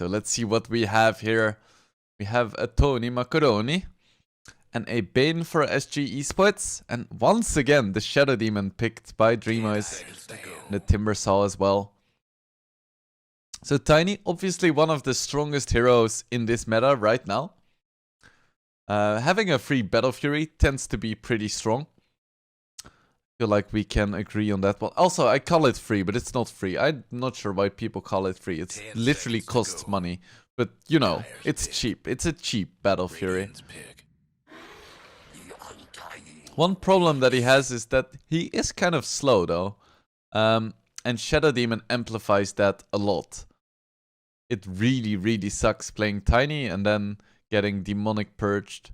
So let's see what we have here. We have a Tony Macaroni and a Bane for SG Esports. And once again, the Shadow Demon picked by Dreamers. The Timber Saw as well. So Tiny, obviously one of the strongest heroes in this meta right now. Having a free Battle Fury tends to be pretty strong. I feel like we can agree on that one. Also, I call it free, but it's not free. I'm not sure why people call it free. It literally costs money. But, you know, it's cheap. It's a cheap Battle Fury. One problem that he has is that he is kind of slow, though. And Shadow Demon amplifies that a lot. It really, really sucks playing Tiny and then getting Demonic Purged.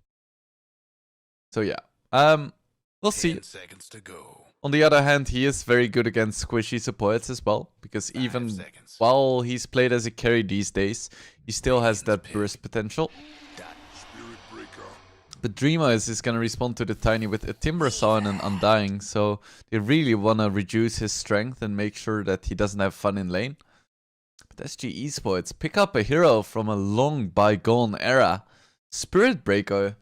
So yeah, we'll see. On the other hand, he is very good against squishy supports as well, because even while he's played as a carry these days, he still has that burst potential. But Dreamers is gonna respond to the Tiny with a Timber Saw and an Undying, so they really wanna reduce his strength and make sure that he doesn't have fun in lane. But SG Esports pick up a hero from a long bygone era. Spirit Breaker.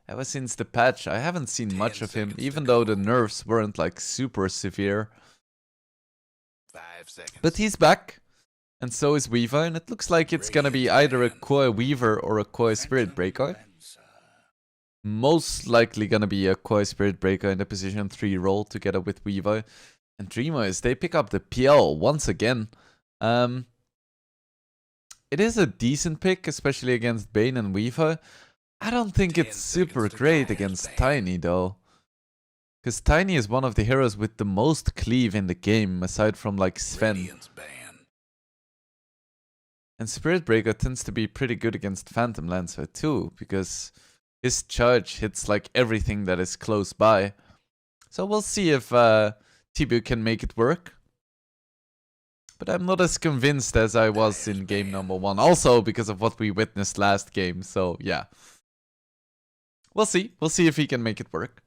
Ever since the patch, I haven't seen much of him, even though the nerfs weren't like super severe. But he's back, and so is Weaver, and it looks like it's gonna be either a Core Weaver or a Core Spirit Breaker. Most likely gonna be a Core Spirit Breaker in the position 3 role together with Weaver. And Dreamers, they pick up the PL once again. It is a decent pick, especially against Bane and Weaver. I don't think it's super great against Tiny though. Because Tiny is one of the heroes with the most cleave in the game, aside from like Sven. And Spirit Breaker tends to be pretty good against Phantom Lancer too, because his charge hits like everything that is close by. So we'll see if Tibu can make it work. But I'm not as convinced as I was in game number 1. Also because of what we witnessed last game, so yeah. We'll see. We'll see if he can make it work.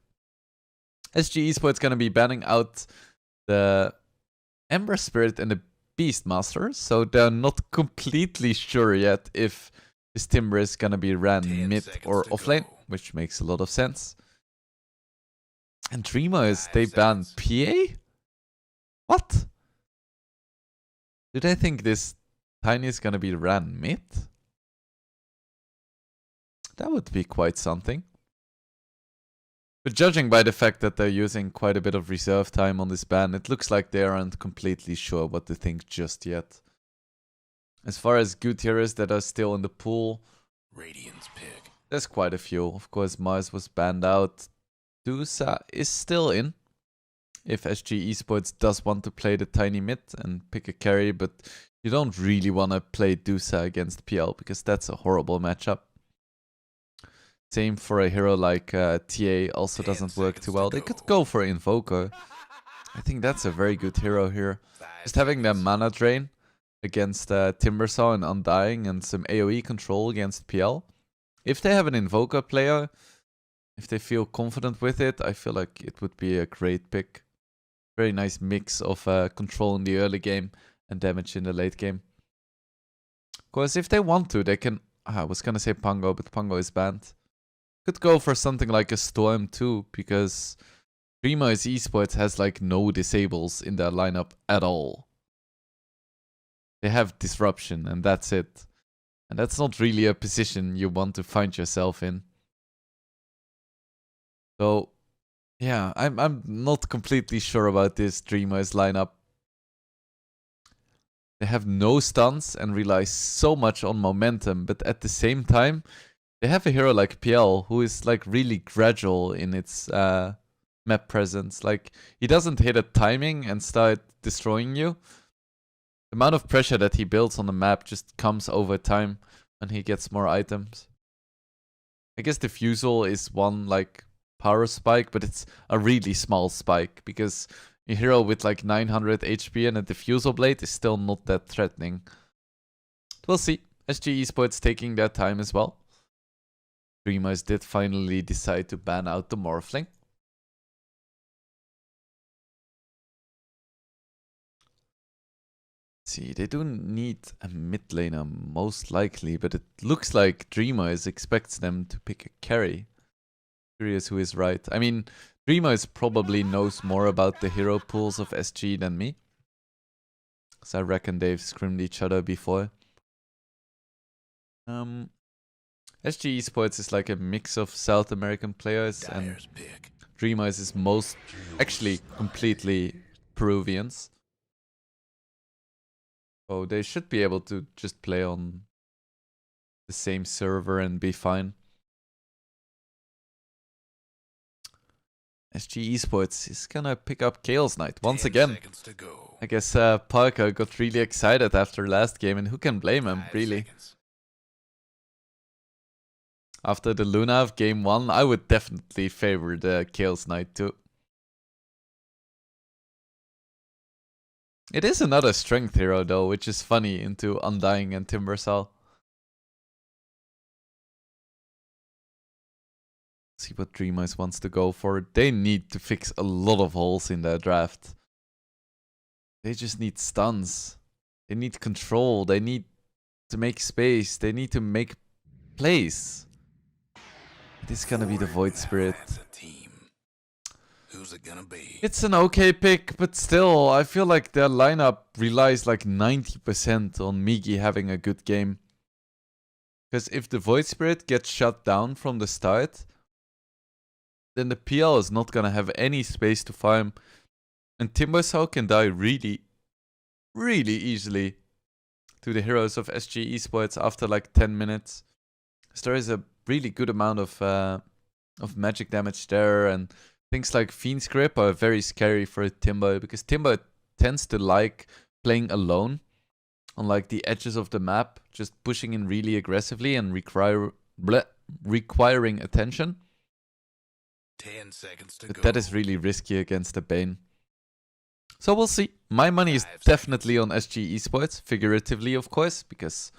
SG Esports gonna be banning out the Ember Spirit and the Beastmaster, so they're not completely sure yet if this Timber is gonna be ran mid or offlane, which makes a lot of sense. And Dreamers, they ban PA? What? Do they think this Tiny is gonna be ran mid? That would be quite something. But judging by the fact that they're using quite a bit of reserve time on this ban, it looks like they aren't completely sure what to think just yet. As far as good heroes that are still in the pool, there's quite a few. Of course, Mars was banned out. Dusa is still in. If SG Esports does want to play the Tiny mid and pick a carry, but you don't really want to play Dusa against PL because that's a horrible matchup. Same for a hero like TA, also doesn't work too well. They could go for Invoker. I think that's a very good hero here. Just having their mana drain against Timbersaw and Undying and some AoE control against PL. If they have an Invoker player, if they feel confident with it, I feel like it would be a great pick. Very nice mix of control in the early game and damage in the late game. Of course, if they want to, they can... I was gonna say Pango, but Pango is banned. Could go for something like a Storm too, because Dreamers Esports has like no disables in their lineup at all. They have Disruption and that's it. And that's not really a position you want to find yourself in. So, yeah, I'm not completely sure about this Dreamers lineup. They have no stuns and rely so much on momentum, but at the same time, they have a hero like PL who is like really gradual in its map presence. Like, he doesn't hit a timing and start destroying you. The amount of pressure that he builds on the map just comes over time when he gets more items. I guess Diffusal is one like power spike, but it's a really small spike because a hero with like 900 HP and a Diffusal Blade is still not that threatening. We'll see. SG Esports taking their time as well. Dreamers did finally decide to ban out the Morphling. See, they do need a mid laner most likely, but it looks like Dreamer expects them to pick a carry. Curious who is right. I mean, Dreamer probably knows more about the hero pools of SG than me. Because I reckon they've scrimmed each other before. SG Esports is like a mix of South American players, and Dreamer is most, actually completely Peruvians. So they should be able to just play on the same server and be fine. SG Esports is gonna pick up Chaos Knight once again. I guess Parker got really excited after last game, and who can blame him, really? After the Luna of game 1, I would definitely favor the Chaos Knight too. It is another strength hero though, which is funny into Undying and Timbersaw. See what Dreamers wants to go for. They need to fix a lot of holes in their draft. They just need stuns. They need control. They need to make space. They need to make plays. It is gonna be the Void Spirit. Who's it gonna be? It's an okay pick, but still, I feel like their lineup relies like 90% on Migi having a good game. Because if the Void Spirit gets shut down from the start, then the PL is not gonna have any space to farm. And Timbersaw can die really, really easily to the heroes of SG Esports after like 10 minutes. So there is a really good amount of magic damage there, and things like Fiend's Grip are very scary for Timber, because Timber tends to like playing alone on like the edges of the map, just pushing in really aggressively and requiring attention. 10 seconds to but go. That is really risky against the Bane. So we'll see. My money is definitely on SG Esports, figuratively of course, because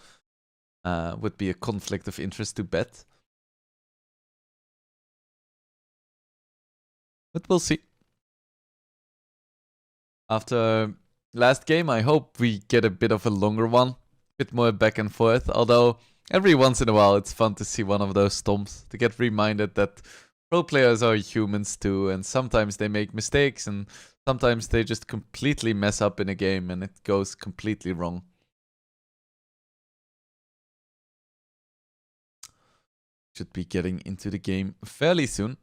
would be a conflict of interest to bet. But we'll see. After last game, I hope we get a bit of a longer one. A bit more back and forth. Although, every once in a while, it's fun to see one of those stomps. To get reminded that pro players are humans too. And sometimes they make mistakes. And sometimes they just completely mess up in a game. And it goes completely wrong. Should be getting into the game fairly soon.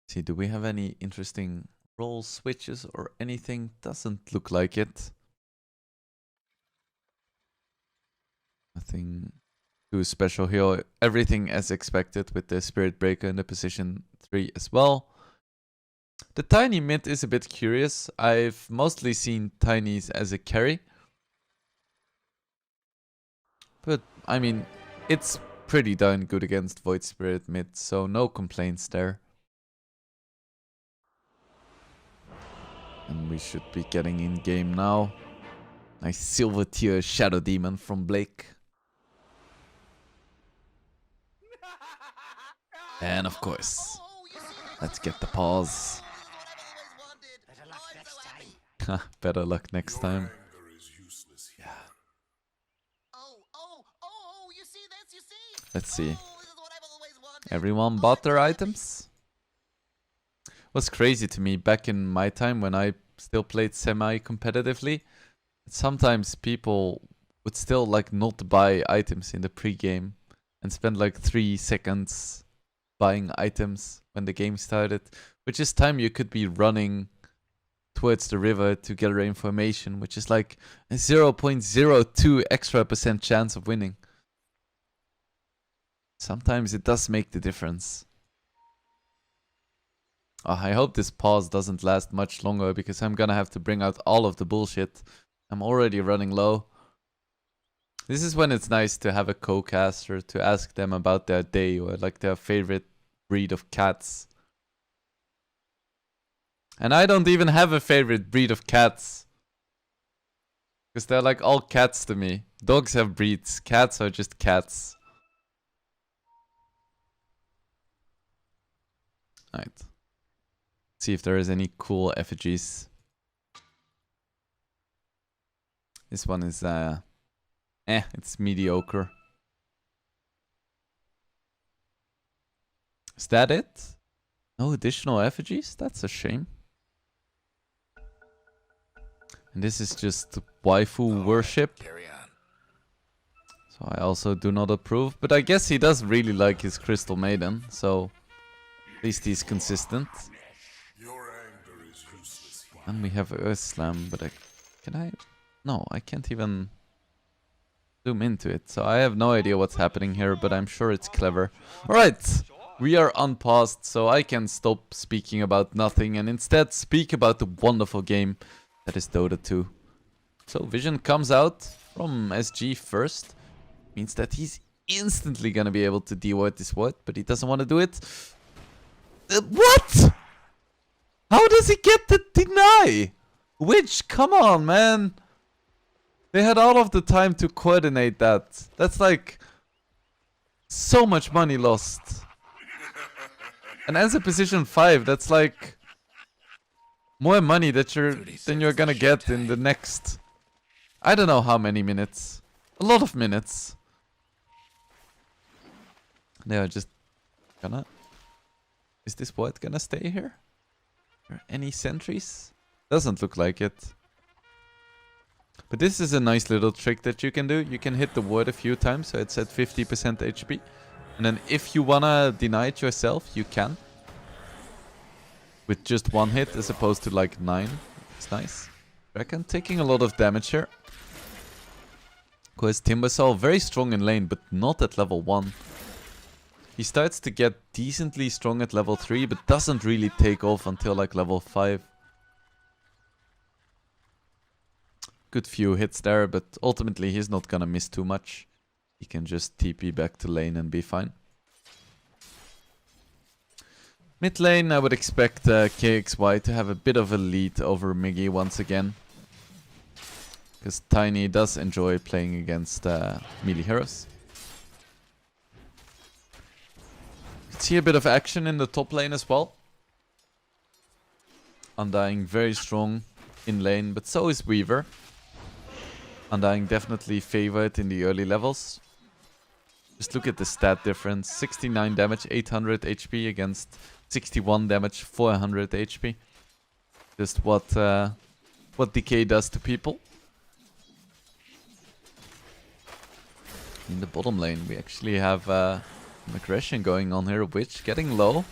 See, do we have any interesting role switches or anything? Doesn't look like it. Nothing too special here. Everything as expected with the Spirit Breaker in the position 3 as well. The Tiny mid is a bit curious. I've mostly seen Tinies as a carry. But, I mean, it's pretty darn good against Void Spirit mid, so no complaints there. And we should be getting in game now. Nice silver tier Shadow Demon from Blake. And of course, let's get the pause. Better luck next time. Yeah. Let's see. Everyone bought their items? What's crazy to me back in my time when I still played semi-competitively, sometimes people would still like not buy items in the pre-game and spend like 3 seconds buying items when the game started, which is time you could be running towards the river to gather information, which is like a 0.02 extra % chance of winning. Sometimes it does make the difference. Oh, I hope this pause doesn't last much longer, because I'm gonna have to bring out all of the bullshit. I'm already running low. This is when it's nice to have a co-caster to ask them about their day or like their favorite breed of cats. And I don't even have a favorite breed of cats. Because they're like all cats to me. Dogs have breeds, cats are just cats. Alright. See if there is any cool effigies. This one is, it's mediocre. Is that it? No additional effigies? That's a shame. And this is just waifu worship. Carry on. So I also do not approve. But I guess he does really like his Crystal Maiden. So at least he's consistent. And we have Earth Slam. But can I? No, I can't even zoom into it. So I have no idea what's happening here. But I'm sure it's clever. Alright. We are unpaused. So I can stop speaking about nothing. And instead speak about the wonderful game that is Dota 2. So Vision comes out from SG first. Means that he's instantly gonna be able to devoid this void, but he doesn't want to do it. What? How does he get the deny? Which? Come on, man. They had all of the time to coordinate that. That's like so much money lost. And as a position 5, that's like more money that than you're gonna get in the next, I don't know how many minutes. A lot of minutes. They are just gonna... Is this void gonna stay here? Are there any sentries? Doesn't look like it. But this is a nice little trick that you can do. You can hit the void a few times, so it's at 50% HP. And then if you wanna deny it yourself, you can. With just one hit as opposed to like 9. It's nice. Reckon taking a lot of damage here. Because Timbersaw very strong in lane, but not at level 1. He starts to get decently strong at level 3, but doesn't really take off until like level 5. Good few hits there, but ultimately he's not gonna miss too much. He can just TP back to lane and be fine. Mid lane, I would expect KXY to have a bit of a lead over Miggy once again. Because Tiny does enjoy playing against melee heroes. See a bit of action in the top lane as well. Undying very strong in lane, but so is Weaver. Undying definitely favored in the early levels. Just look at the stat difference. 69 damage, 800 HP against 61 damage, 400 HP. Just what decay does to people. In the bottom lane, we actually have an aggression going on here. Witch getting low.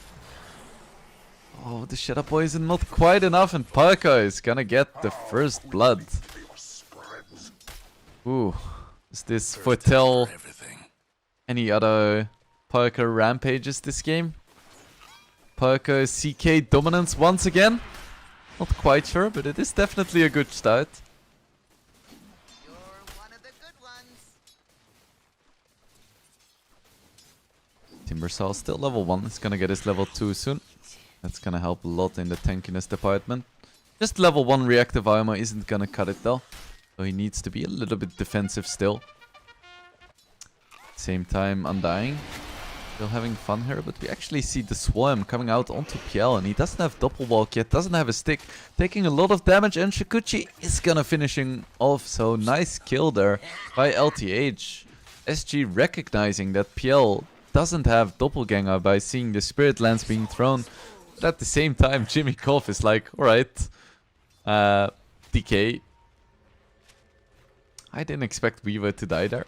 Oh, the Shadow Poison not quite enough, and Parka is gonna get the first blood. Ooh, does this foretell any other Parka rampages this game? Parka CK dominance once again? Not quite sure, but it is definitely a good start. You're one of the good ones. Timbersaw still level 1, is gonna get his level 2 soon. That's gonna help a lot in the tankiness department. Just level 1 reactive armor isn't gonna cut it though. So he needs to be a little bit defensive still. Same time, Undying. Still having fun here, but we actually see the Swarm coming out onto PL, and he doesn't have Double Walk yet, doesn't have a stick. Taking a lot of damage, and Shikuchi is gonna finishing off, so nice kill there by LTH. SG recognizing that PL doesn't have Doppelganger by seeing the Spirit Lance being thrown. But at the same time, Jimmy Koff is like, alright, DK. I didn't expect Weaver to die there.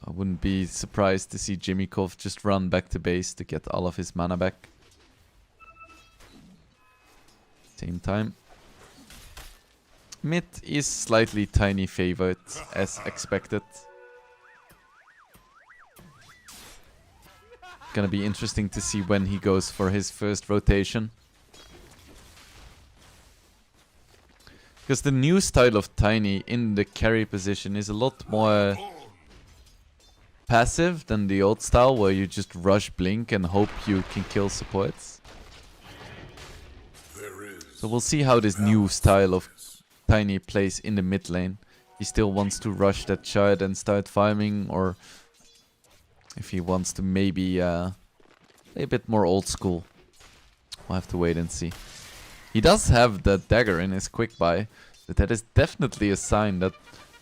I wouldn't be surprised to see Jimmy Koff just run back to base to get all of his mana back. Same time. Mid is slightly Tiny favored, as expected. Gonna be interesting to see when he goes for his first rotation. Because the new style of Tiny in the carry position is a lot more passive than the old style where you just rush blink and hope you can kill supports. So we'll see how this new style of Tiny plays in the mid lane. He still wants to rush that shard and start farming, or if he wants to maybe play a bit more old school. We'll have to wait and see. He does have that dagger in his quick buy, but that is definitely a sign that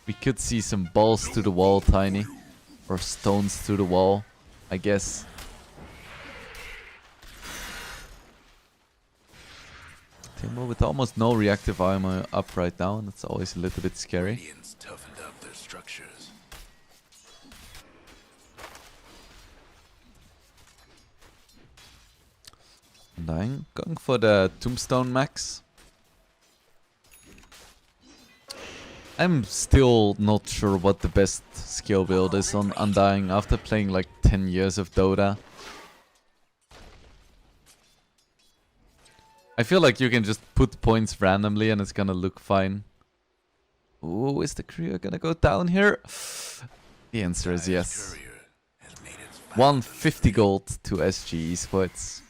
we could see some balls to the wall, Tiny. Or stones to the wall, I guess. Timber with almost no reactive armor up right now, and that's always a little bit scary. Radiant's toughened up their structures. Undying, going for the tombstone max. I'm still not sure what the best skill build is on Undying after playing like 10 years of Dota. I feel like you can just put points randomly and it's gonna look fine. Ooh, is the courier gonna go down here? The answer is yes. 150 gold to SG Esports.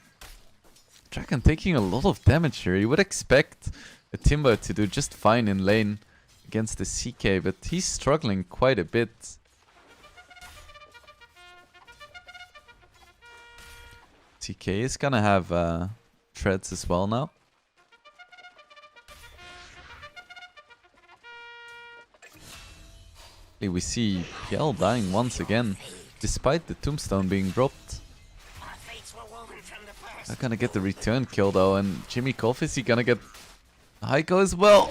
Dragon taking a lot of damage here. You would expect a Timber to do just fine in lane against the CK, but he's struggling quite a bit. CK is gonna have treads as well now. We see PL dying once again, despite the tombstone being dropped. Not gonna get the return kill though, and Jimmy Koff, is he gonna get Heiko as well?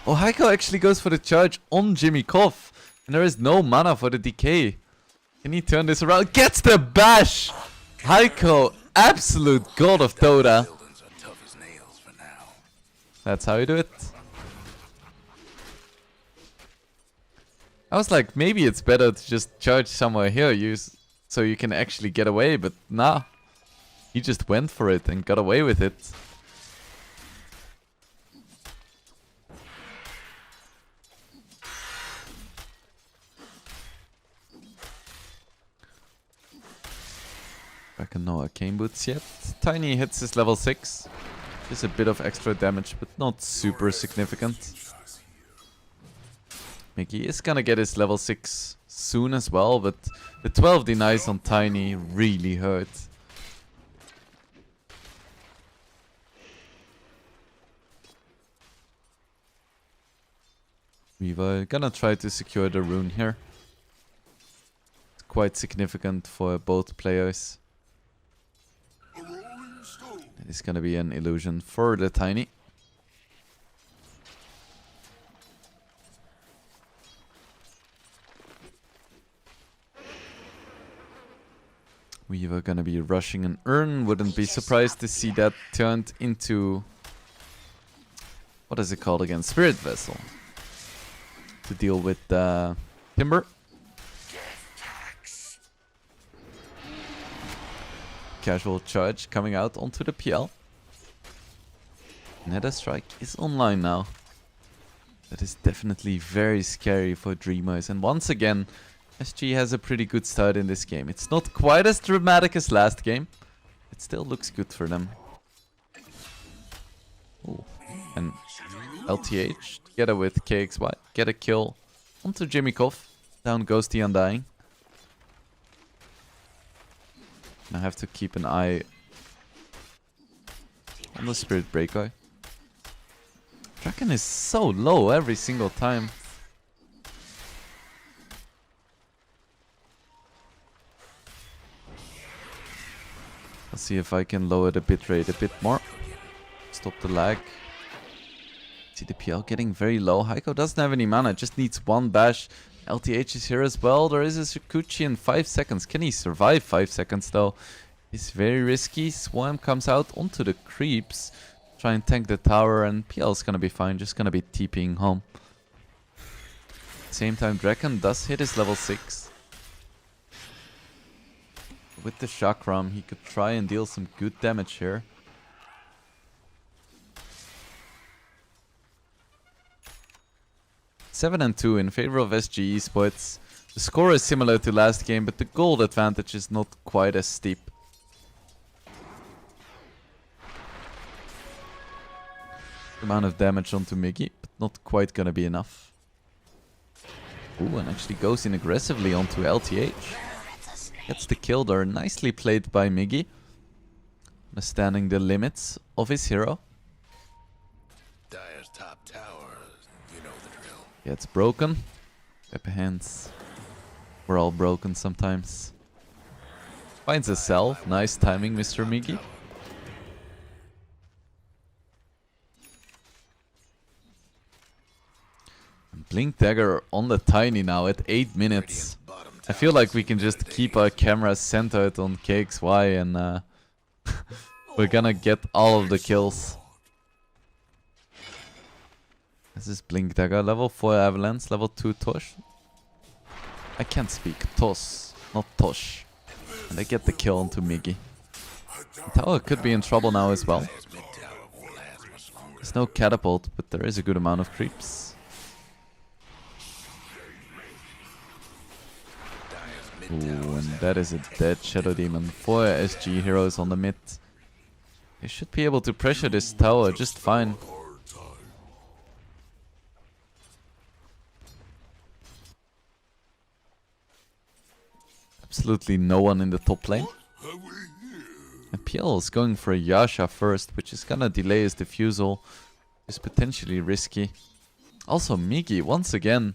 Oh, Heiko actually goes for the charge on Jimmy Koff, and there is no mana for the DK. Can he turn this around? Gets the bash! Heiko, absolute god of Dota. That's how you do it. I was like, maybe it's better to just charge somewhere here, so you can actually get away, but nah. He just went for it and got away with it. Reckon no arcane boots yet. Tiny hits his level 6. Just a bit of extra damage, but not super significant. Mickey is gonna get his level 6 soon as well, but the 12 denies on Tiny really hurt. We're gonna try to secure the rune here. It's quite significant for both players. It is gonna be an illusion for the Tiny. We were gonna be rushing an urn. Wouldn't be surprised to see that turned into... what is it called again? Spirit Vessel. To deal with Timber. Casual charge coming out onto the PL. Nether Strike is online now. That is definitely very scary for Dreamers. And once again, SG has a pretty good start in this game. It's not quite as dramatic as last game. It still looks good for them. Ooh. And LTH together with KXY get a kill onto Jimmy Koff. Down goes the Undying. I have to keep an eye on the Spirit Breaker. Draken is so low every single time. I'll see if I can lower the bitrate a bit more. Stop the lag. See the PL getting very low. Heiko doesn't have any mana, just needs one bash. LTH is here as well. There is a Sakuchi in 5 seconds. Can he survive 5 seconds though? It's very risky. Swarm comes out onto the creeps. Try and tank the tower, and PL is gonna be fine. Just gonna be TPing home. Same time, Draken does hit his level 6. With the Chakram, he could try and deal some good damage here. Seven and 2 in favor of SG Esports. The score is similar to last game, but the gold advantage is not quite as steep. Amount of damage onto Miggy, but not quite gonna be enough. Ooh, and actually goes in aggressively onto LTH. Gets the kill there. Nicely played by Miggy. Understanding the limits of his hero. Gets broken. Pepper hands. We're all broken sometimes. Finds a self. Nice timing, Mr. Migi. Blink Dagger on the Tiny now at 8 minutes. I feel like we can just keep our cameras centered on KXY and we're gonna get all of the kills. This is Blink Dagger, level 4 Avalanche, level 2 Tosh. I can't speak. Toss, not Tosh. And they get the kill onto Migi. The tower could be in trouble now as well. There's no catapult, but there is a good amount of creeps. Ooh, and that is a dead Shadow Demon. 4 SG heroes on the mid. They should be able to pressure this tower just fine. Absolutely no one in the top lane. And PL is going for a Yasha first, which is gonna delay his defusal. Is potentially risky. Also Migi, once again,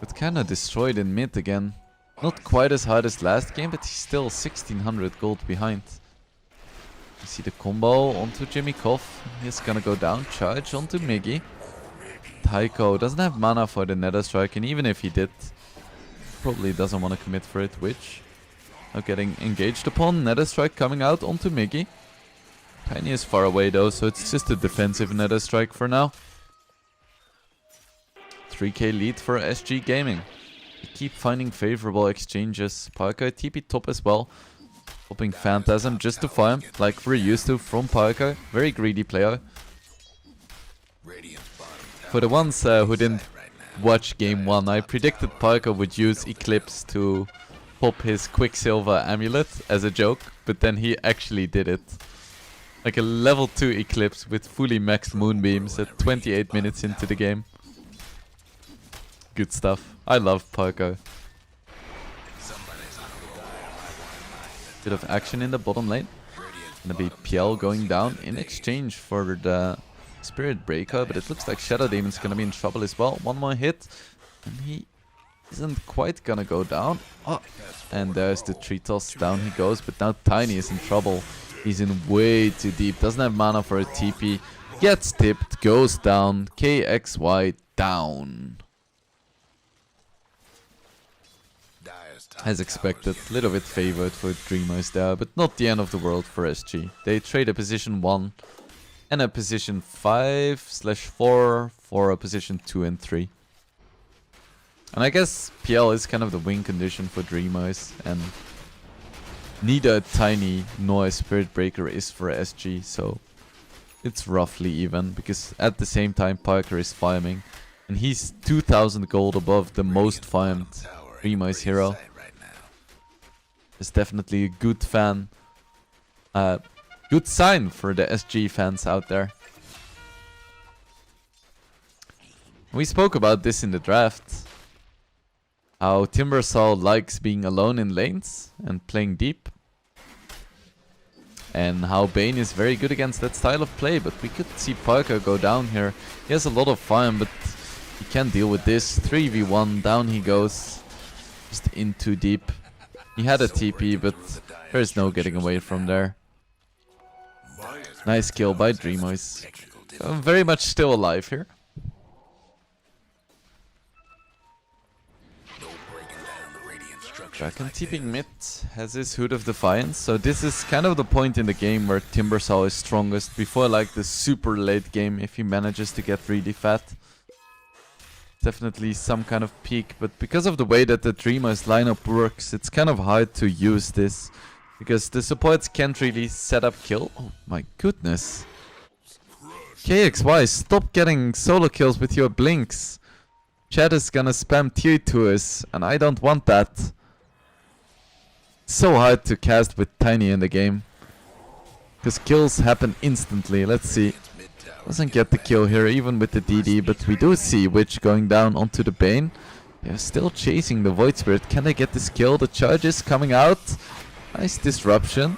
got kinda destroyed in mid again. Not quite as hard as last game, but he's still 1600 gold behind. You see the combo onto Jimmy Koff. He's gonna go down, charge onto Migi. Taiko doesn't have mana for the Nether Strike, and even if he did, probably doesn't want to commit for it, which now getting engaged upon. Nether Strike coming out onto Migi. Tiny is far away though, so it's just a defensive Nether Strike for now. 3k lead for SG Gaming. We keep finding favorable exchanges. Parker TP top as well. Hoping Phantasm just to farm, like we're used to from Parker. Very greedy player. For the ones who didn't watch game 1, I predicted Parker would use Eclipse to pop his Quicksilver amulet as a joke, but then he actually did it. Like a level 2 Eclipse with fully maxed moonbeams at 28 minutes into the game. Good stuff. I love Parker. Bit of action in the bottom lane. Gonna be PL going down in exchange for the Spirit Breaker, but it looks like Shadow Demon's gonna be in trouble as well. One more hit, and he isn't quite gonna go down. Oh, and there's the tree toss. Down he goes, but now Tiny is in trouble. He's in way too deep. Doesn't have mana for a TP. Gets tipped, goes down. KXY down. As expected, a little bit favored for Dreamers there, but not the end of the world for SG. They trade a position 1 and a position 5/4 for a position 2 and 3. And I guess PL is kind of the win condition for Dreamers, and neither Tiny nor Spirit Breaker is for SG, so it's roughly even, because at the same time Parker is farming, and he's 2000 gold above the most farmed Dreamers hero. It's definitely a good good sign for the SG fans out there. We spoke about this in the draft. How Timbersaw likes being alone in lanes and playing deep. And how Bane is very good against that style of play, but we could see Parker go down here. He has a lot of farm, but he can't deal with this. 3v1, down he goes. Just in too deep. He had a TP, but there's no getting away from there. Nice kill by Dreamers. Very much still alive here. Draken TPing mid has his Hood of Defiance, so this is kind of the point in the game where Timbersaw is strongest before like the super late game if he manages to get really fat. Definitely some kind of peak, but because of the way that the Dreamers lineup works, it's kind of hard to use this. Because the supports can't really set up kill. Oh my goodness. KXY, stop getting solo kills with your blinks. Chad is gonna spam tier 2s, and I don't want that. So hard to cast with Tiny in the game. Because kills happen instantly. Let's see. Doesn't get the kill here even with the DD, but we do see Witch going down onto the Bane. They're still chasing the Void Spirit. Can they get this kill? The charge is coming out. Nice disruption.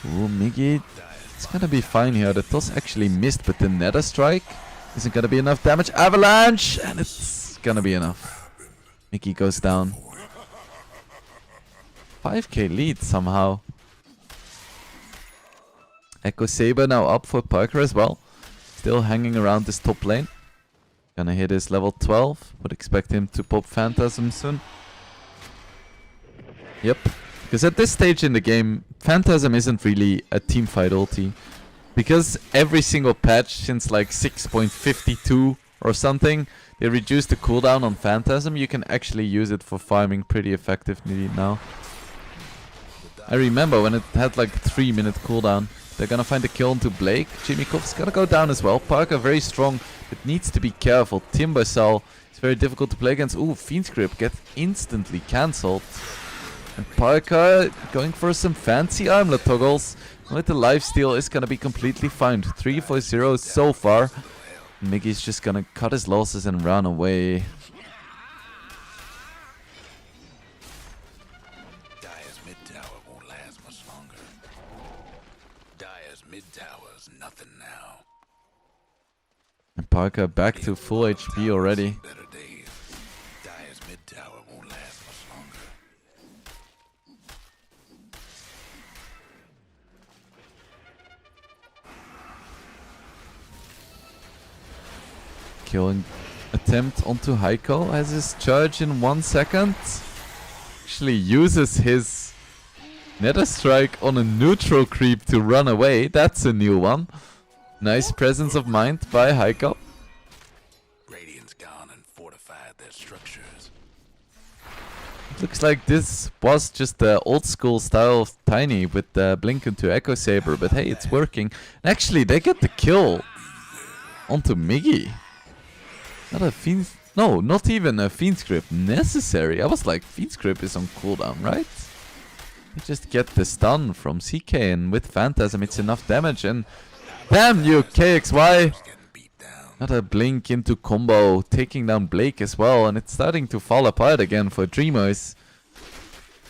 Ooh, Migi. It's gonna be fine here. The toss actually missed, but the Nether Strike Isn't gonna be enough damage. Avalanche! And it's gonna be enough. Mickey goes down. 5k lead somehow. Echo Saber now up for Parker as well. Still hanging around this top lane. Gonna hit his level 12. Would expect him to pop Phantasm soon. Yep. Because at this stage in the game, Phantasm isn't really a teamfight ulti. Because every single patch since like 6.52 or something, they reduced the cooldown on Phantasm. You can actually use it for farming pretty effectively now. I remember when it had like 3-minute cooldown. They're gonna find a kill onto Blake. Chimikov's gonna go down as well. Parker very strong, but needs to be careful. Timbersaw is very difficult to play against. Ooh, Fiend's Grip gets instantly cancelled. And Parker going for some fancy armlet toggles. With the lifesteal is gonna be completely fine. 3-4-0 so far. Miggy's just gonna cut his losses and run away. Dire's mid tower won't last much longer. Dire's mid tower's nothing now. And Parker back to full HP already. Better days. Dire's mid tower won't last much longer. Killing attempt onto Heiko. Has his charge in 1 second. Actually uses his Nether Strike on a neutral creep to run away. That's a new one. Nice presence of mind by Heiko. Radiant's gone and fortified their structures. Looks like this was just the old school style of Tiny with the blink into Echo Saber. But hey, it's working. And actually, they get the kill onto Miggy. Not a Fiend... No, not even a Fiend's Grip necessary. I was like, Fiend's Grip is on cooldown, right? You just get the stun from CK, and with Phantasm it's enough damage, and... Damn you, KXY! Not a blink into combo, taking down Blake as well, and it's starting to fall apart again for Dreamers.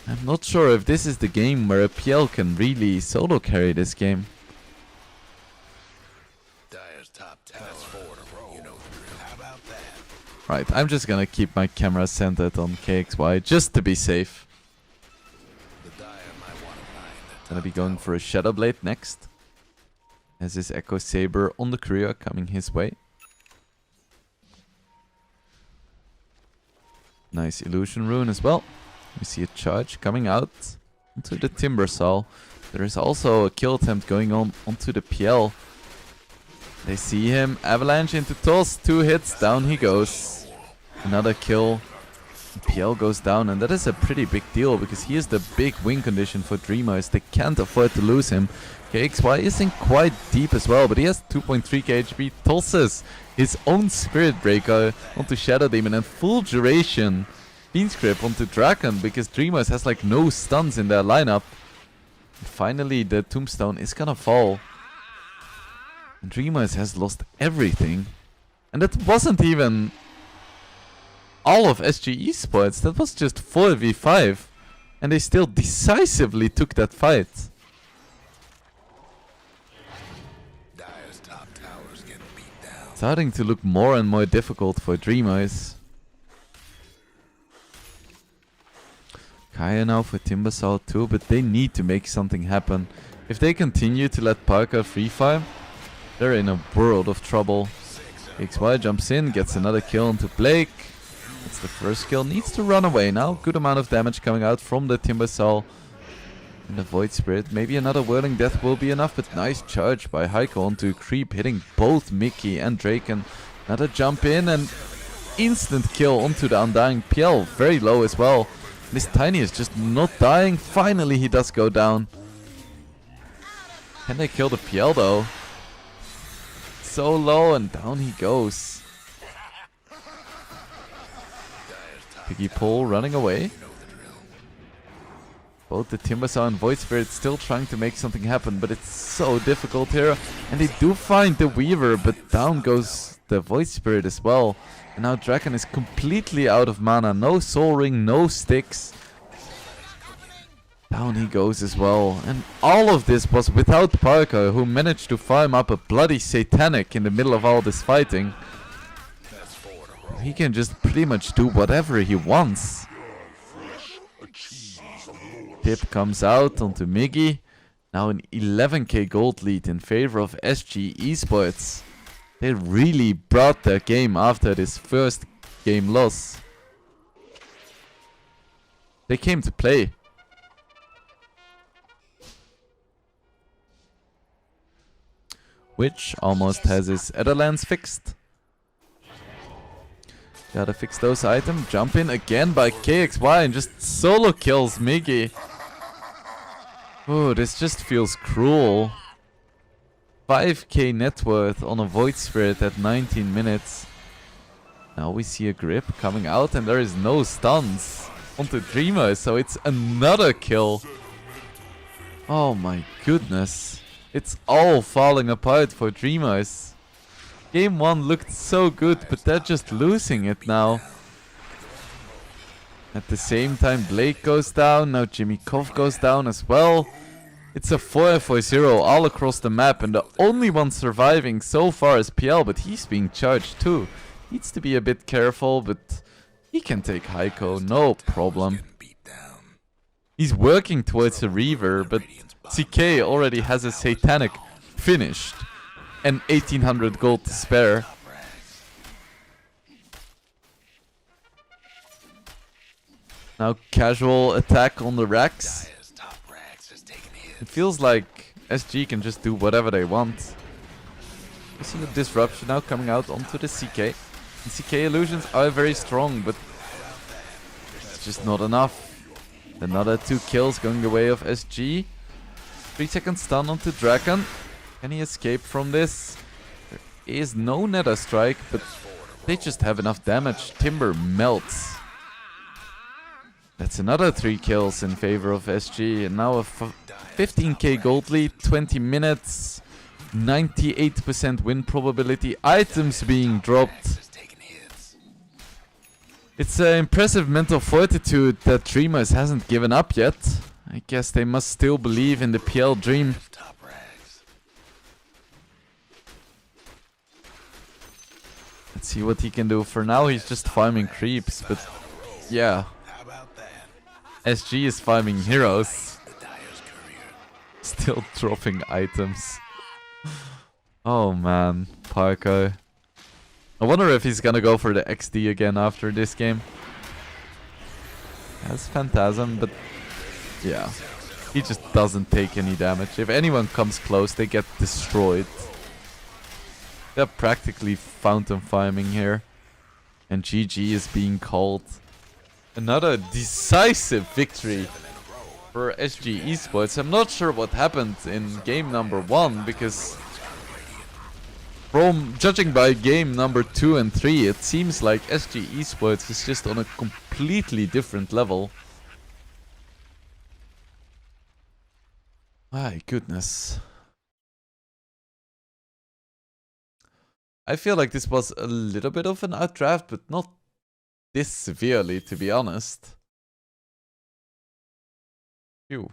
I'm not sure if this is the game where Epulze can really solo carry this game. Dire's top tower. That's 4 in a row. You know the drill. How about that? Right, I'm just gonna keep my camera centered on KXY just to be safe. The Dire might want to find the Gonna top be going tower. for a Shadow Blade next. As his Echo Saber on the courier coming his way. Nice Illusion Rune as well. We see a charge coming out onto the Timbersaw. There is also a kill attempt going on onto the PL. They see him. Avalanche into toss. 2 hits. Down he goes. Another kill. PL goes down, and that is a pretty big deal because he is the big win condition for Dreamers. They can't afford to lose him. KXY isn't quite deep as well, but he has 2.3k HP. Tosses his own Spirit Breaker onto Shadow Demon and full duration Fiend's Grip onto Draken because Dreamers has like no stuns in their lineup. And finally, the Tombstone is gonna fall. And Dreamers has lost everything. And that wasn't even all of SG Esports. That was just 4v5. And they still decisively took that fight. Dire's top tower's getting beat down. Starting to look more and more difficult for Dreamers. Kaya now for Timbersaw too, but they need to make something happen. If they continue to let Parker free farm, they're in a world of trouble. XY jumps in, gets another kill onto Blake. It's the first kill, needs to run away now. Good amount of damage coming out from the Timbersaw. And the Void Spirit, maybe another Whirling Death will be enough, but nice charge by Heiko onto Creep, hitting both Mickey and Draken. Another jump in and instant kill onto the Undying PL, very low as well. This Tiny is just not dying. Finally he does go down. Can they kill the PL though? So low and down he goes. Piggy Pole running away. Both the Timbersaw and Void Spirit still trying to make something happen, but it's so difficult here. And they do find the Weaver, but down goes the Void Spirit as well. And now Draken is completely out of mana. No Soul Ring, no sticks. Down he goes as well. And all of this was without Parker, who managed to farm up a bloody satanic in the middle of all this fighting. He can just pretty much do whatever he wants. Tip comes out onto Miggy. Now an 11k gold lead in favor of SG Esports. They really brought their game after this first game loss. They came to play. Which almost has his Adderlands fixed. Gotta fix those items. Jump in again by KXY and just solo kills Miggy. Oh, this just feels cruel. 5k net worth on a Void Spirit at 19 minutes. Now we see a grip coming out and there is no stuns onto Dreamer, so it's another kill. Oh my goodness. It's all falling apart for Dreamers. Game 1 looked so good, but they're just losing it now. At the same time, Blake goes down. Now Jimmy Kov goes down as well. It's a 4-4-0 all across the map, and the only one surviving so far is PL, but he's being charged too. Needs to be a bit careful, but he can take Heiko, no problem. He's working towards a Reaver, but CK already has a Satanic finished and 1800 gold to spare. Now casual attack on the racks. It feels like SG can just do whatever they want. We see a disruption now coming out onto the CK. And CK illusions are very strong, but it's just not enough. Another 2 kills going the way of SG. 3-second stun onto Draken. Can he escape from this? There is no Nether Strike, but they just have enough damage. Timber melts. That's another 3 kills in favor of SG. And now a 15k gold lead, 20 minutes, 98% win probability. Items being dropped. It's an impressive mental fortitude that Dreamers hasn't given up yet. I guess they must still believe in the PL dream. Let's see what he can do. For now he's just farming creeps, but yeah. SG is farming heroes. Still dropping items. Oh man, Parker. I wonder if he's gonna go for the XD again after this game. Has Phantasm, but yeah. He just doesn't take any damage. If anyone comes close, they get destroyed. They're practically fountain farming here. And GG is being called. Another decisive victory for SG Esports. I'm not sure what happened in game number 1, because from judging by game number 2 and 3, it seems like SG Esports is just on a completely different level. My goodness. I feel like this was a little bit of an outdraft, but not this severely, to be honest. Phew.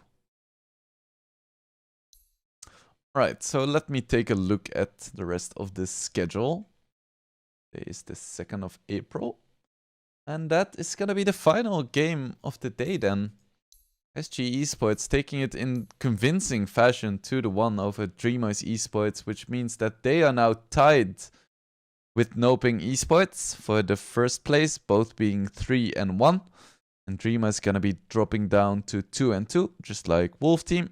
Alright, so let me take a look at the rest of the schedule. Today is the 2nd of April. And that is gonna be the final game of the day then. SG Esports taking it in convincing fashion 2-1 over Dreamers Esports, which means that they are now tied with Noping Esports for the first place, both being 3-1. And Dreamers gonna be dropping down to 2-2, just like Wolf Team.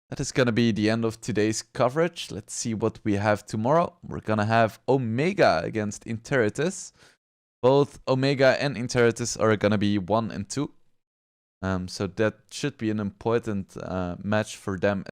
That is gonna be the end of today's coverage. Let's see what we have tomorrow. We're gonna have Omega against Interitus. Both Omega and Interitus are gonna be 1-2. So that should be an important match for them